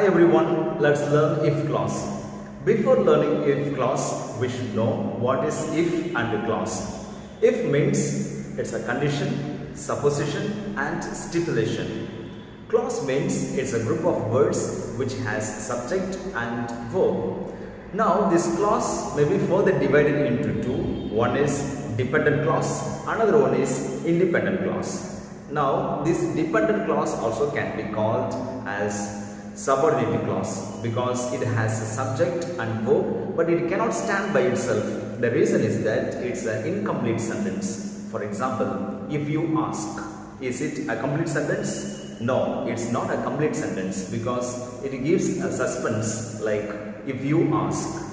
Hi everyone, let's learn if clause. Before learning if clause, we should know what is if and clause. If means it's a condition, supposition and stipulation. Clause means it's a group of words which has subject and verb. Now this clause may be further divided into two. One is dependent clause, another one is independent clause. Now this dependent clause also can be called as subordinate clause because it has a subject and verb, but it cannot stand by itself. The reason is that it's an incomplete sentence. For example, if you ask, is it a complete sentence? No, it's not a complete sentence because it gives a suspense like if you ask.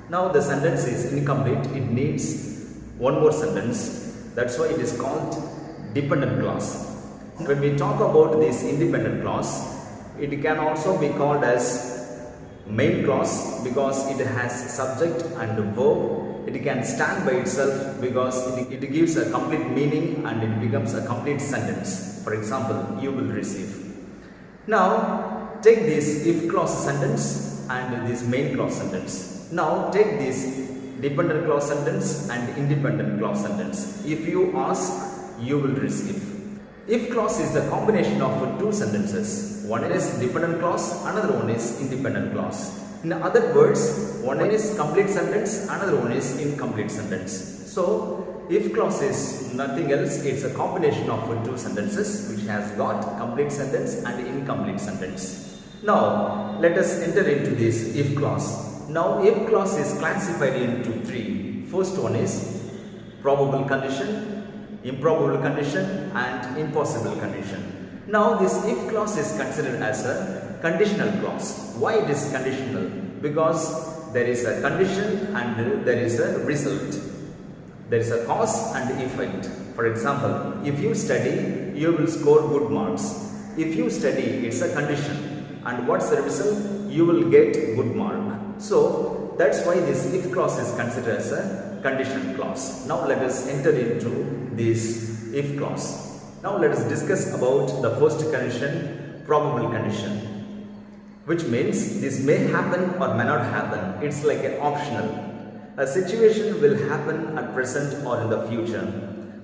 Now the sentence is incomplete, it needs one more sentence. That's why it is called dependent clause. When we talk about this independent clause, it can also be called as main clause because it has subject and verb. It can stand by itself because it gives a complete meaning and it becomes a complete sentence. For example, you will receive. Now take this if clause sentence and this main clause sentence. Now take this dependent clause sentence and independent clause sentence. If you ask, you will receive. If clause is the combination of two sentences. One is dependent clause, another one is independent clause. In other words, one is complete sentence, another one is incomplete sentence. So, if clause is nothing else, it's a combination of two sentences which has got complete sentence and incomplete sentence. Now, let us enter into this if clause. Now, if clause is classified into three. First one is probable condition, improbable condition and impossible condition. Now this if clause is considered as a conditional clause. Why it is conditional? Because there is a condition and there is a result. There is a cause and effect. For example, if you study, you will score good marks. If you study, it's a condition. And what's the result? You will get good mark. So that's why this if clause is considered as a conditional clause. Now let us enter into this if clause. Now let us discuss about the first condition, probable condition, which means this may happen or may not happen. It's like an optional. A situation will happen at present or in the future.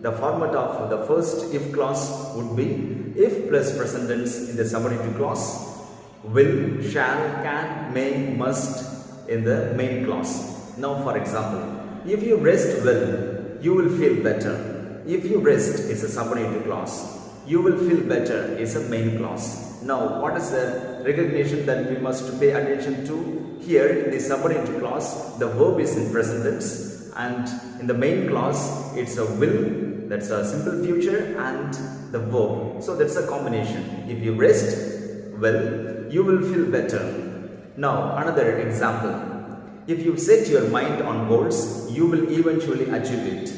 The format of the first if clause would be if plus present tense in the subordinate clause, will, shall, can, may, must in the main clause. Now for example, if you rest well, you will feel better. If you rest is a subordinate clause. You will feel better is a main clause. Now what is the recognition that we must pay attention to? Here in the subordinate clause, the verb is in present tense, and in the main clause it's a will, that's a simple future, and the verb. So that's a combination. If you rest well, you will feel better. Now another example. If you set your mind on goals, you will eventually achieve it.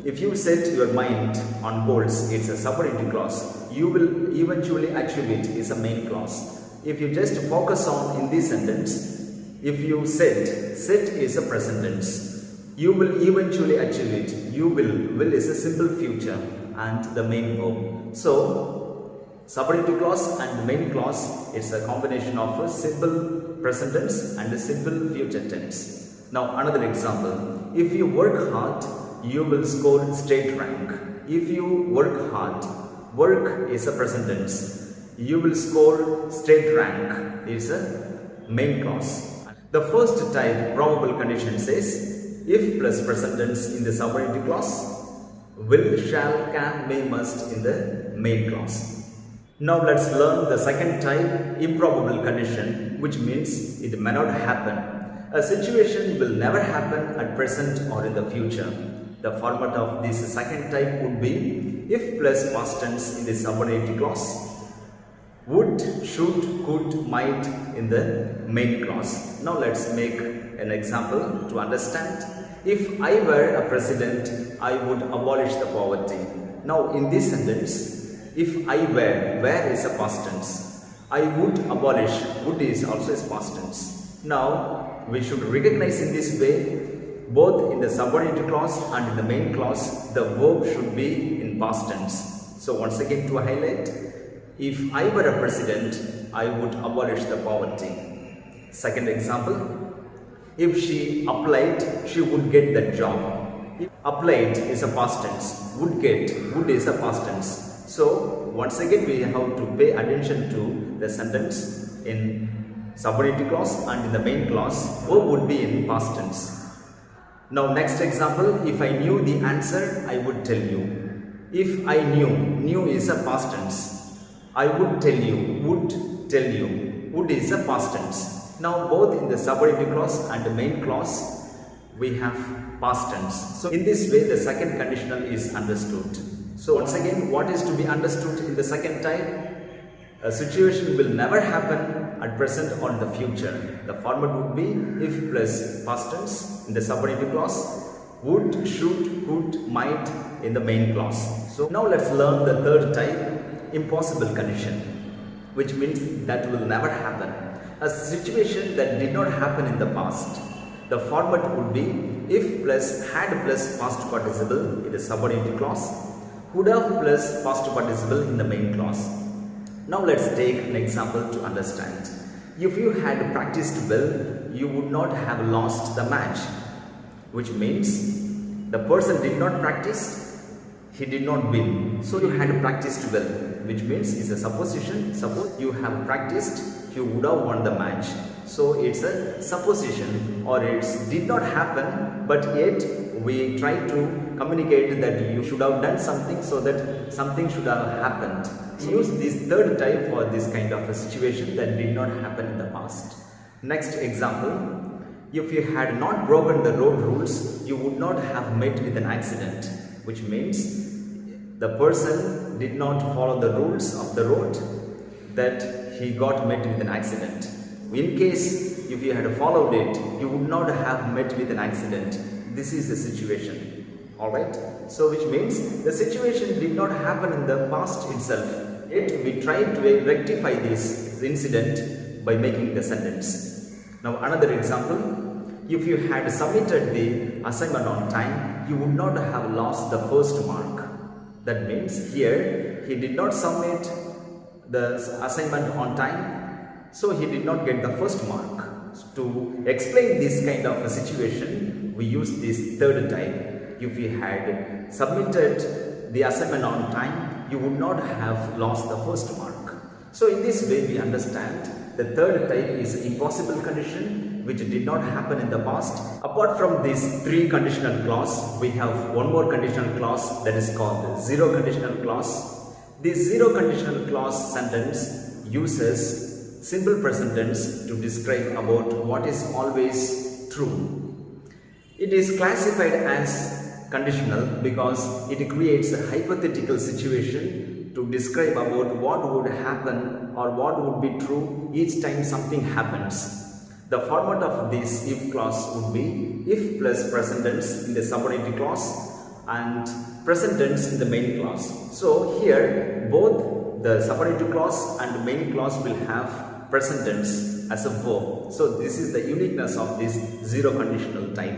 If you set your mind on goals, it's a subordinate clause. You will eventually achieve it is a main clause. If you just focus on in this sentence, if you set is a present tense. You will eventually achieve it. You will is a simple future and the main verb. So, subordinate clause and main clause, it's a combination of a simple present tense and a simple future tense. Now another example. If you work hard, you will score state rank. If you work hard, work is a present tense. You will score state rank is a main clause. The first type probable condition says if plus present tense in the subordinate clause, will, shall, can, may, must in the main clause. Now let's learn the second type, improbable condition, which means it may not happen. A situation will never happen at present or in the future. The format of this second type would be if plus past tense in the subordinate clause, would, should, could, might in the main clause. Now let's make an example to understand. If I were a president, I would abolish the poverty. Now in this sentence, if I were is a past tense. I would abolish, would is also a past tense. Now we should recognize in this way, both in the subordinate clause and in the main clause, the verb should be in past tense. So once again to highlight, If I were a president, I would abolish the poverty. Second example, if she applied, she would get that job. If applied is a past tense, would get, would is a past tense. So once again we have to pay attention to the sentence in subordinate clause and in the main clause, verb would be in past tense. Now next example, if I knew the answer, I would tell you. If I knew is a past tense. I would tell you, would is a past tense. Now both in the subordinate clause and the main clause, we have past tense. So in this way the second conditional is understood. So once again, what is to be understood in the second type? A situation will never happen at present or in the future. The format would be if plus past tense in the subordinate clause, would, should, could, might in the main clause. So now let's learn the third type, impossible condition, which means that will never happen. A situation that did not happen in the past. The format would be if plus had plus past participle in the subordinate clause, would have plus past participle in the main clause. Now let's take an example to understand. If you had practiced well, you would not have lost the match, which means the person did not practice, he did not win. So you had practiced well, which means it's a supposition. Suppose you have practiced, you would have won the match. So it's a supposition, or it did not happen, but yet we try to communicate that you should have done something so that something should have happened. Use this third type for this kind of a situation that did not happen in the past. Next example, if you had not broken the road rules, you would not have met with an accident, which means the person did not follow the rules of the road, that he got met with an accident. In case if you had followed it, you would not have met with an accident. This is the situation. Alright? So which means the situation did not happen in the past itself. Yet we try to rectify this incident by making the sentence. Now another example, if you had submitted the assignment on time, you would not have lost the first mark. That means here he did not submit the assignment on time, so he did not get the first mark. To explain this kind of a situation, we use this third type. If you had submitted the assignment on time, you would not have lost the first mark. So in this way we understand the third type is impossible condition which did not happen in the past. Apart from these three conditional clause, we have one more conditional clause that is called zero conditional clause. This zero conditional clause sentence uses simple present tense to describe about what is always true. It is classified as conditional because it creates a hypothetical situation to describe about what would happen or what would be true each time something happens. The format of this if clause would be if plus present tense in the subordinate clause and present tense in the main clause. So here both the subordinate clause and the main clause will have present tense as a verb. So this is the uniqueness of this zero conditional type.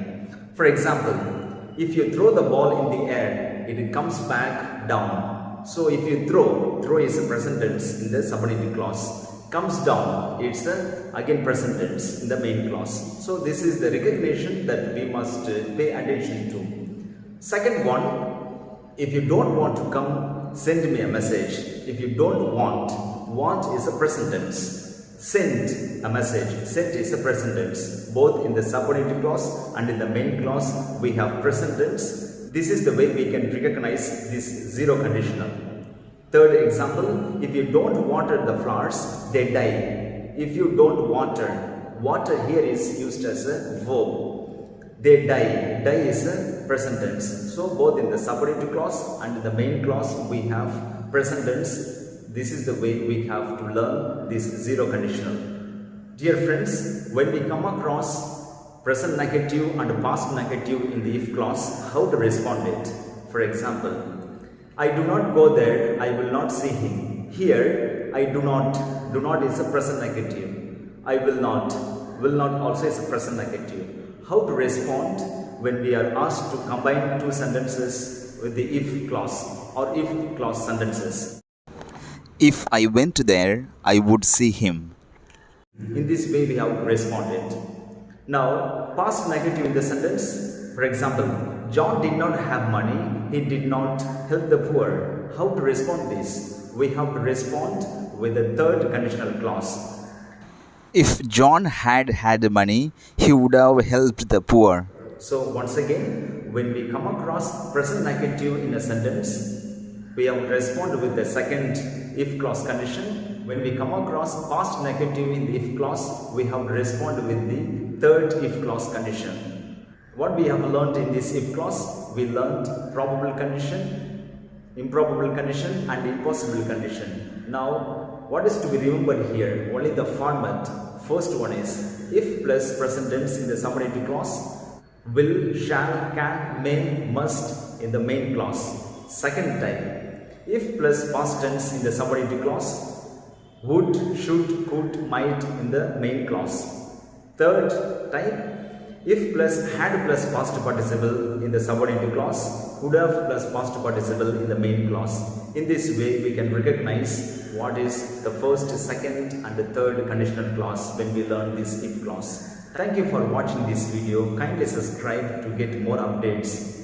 For example, if you throw the ball in the air, it comes back down. So if you throw is a present tense in the subordinate clause. Comes down, it's again present tense in the main clause. So this is the recognition that we must pay attention to. Second one, if you don't want to come, send me a message. If you don't want is a present tense. Send a message. Sent is a present tense. Both in the subordinate clause and in the main clause we have present tense. This is the way we can recognize this zero conditional. Third example, if you don't water the flowers, they die. If you don't water here is used as a verb. They die. Die is a present tense. So both in the subordinate clause and in the main clause we have present tense. This is the way we have to learn this zero conditional. Dear friends, when we come across present negative and past negative in the if clause, how to respond it? For example, I do not go there, I will not see him. Here, I do not is a present negative. I will not also is a present negative. How to respond when we are asked to combine two sentences with the if clause or if clause sentences? If I went there, I would see him. In this way, we have responded. Now, past negative in the sentence. For example, John did not have money. He did not help the poor. How to respond this? We have to respond with the third conditional clause. If John had had money, he would have helped the poor. So once again, when we come across present negative in a sentence, we have to respond with the second if clause condition. When we come across past negative in the if clause, we have to respond with the third if clause condition. What we have learned in this if clause, we learned probable condition, improbable condition and impossible condition. Now, what is to be remembered here? Only the format. First one is if plus present tense in the subordinate clause, will, shall, can, may, must in the main clause. Second type, if plus past tense in the subordinate clause, would, should, could, might in the main clause. Third type, if plus had plus past participle in the subordinate clause, would have plus past participle in the main clause. In this way, we can recognize what is the first, second and the third conditional clause when we learn this if clause. Thank you for watching this video. Kindly subscribe to get more updates.